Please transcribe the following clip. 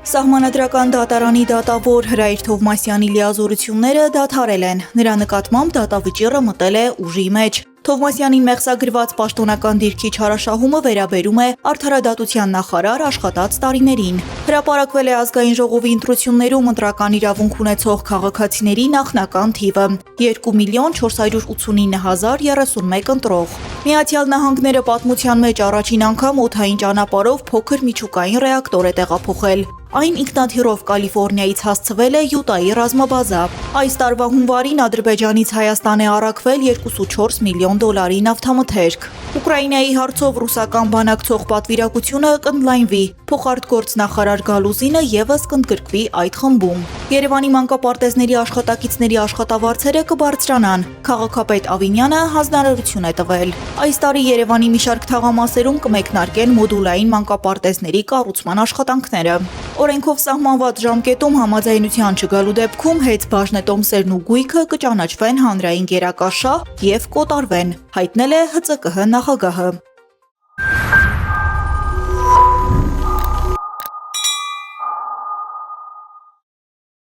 Սահմանադրական դատարանի դատավոր Հրայր Թովմասյանի լիազորությունները դադարել են, նրա նկատմամբ դատավճիռը մտել է ուժի մեջ։ Թովմասյանին մեղսագրված պաշտոնական դիրքի չարաշահումը վերաբերում է Արդարադատության նախարար աշխատած տարիներին։ Հրապարակվել է ազգային ժողովի ընտրություններում ընտրական իրավունք ունեցող քաղաքացիների նախնական թիվը՝ 2,489,031 ընտրող։ Միացյալ Նահանգները պատմության մեջ առաջին անգամ օդային ճանապարհով փոքր միջուկային ռեակտոր է տեղափոխել։ Այն ինքնաթիռով Կալիֆոռնիայից հասցվել է Յուտայի ռազմաբազա։ Այս տարվա հունվարին Ադրբեջանից Հայաստան է առաքվել 2.4 միլիոն դոլարի նավթամթերք։ Ուկրաինայի հարցով ռուսական բանակցող պատվիրակությունը կընդլայնվի, փոխարտգործնախարար Գալուզինը ևս կընդգրկվի այդ խմբում։ Երևանի մանկապարտեզների աշխատակիցների աշխատավարձերը կբարձրանան, քաղաքապետ Ավինյանը հանձնարարություն է տվել։ Այս տարի Երևանի մի շարք թաղամասերում կմեկնարկեն մոդուլային մանկապարտեզների կառուցման աշխատանքները։ Օրենքով սահմանված ժամկետում համաձայնության չգալու դեպքում հետ բաժնետոմսերն ու գույքը կճանաչվեն հանրային գերակաշահ և կոտարվեն, հայտնել է ՀԾԿՀ նախագահը։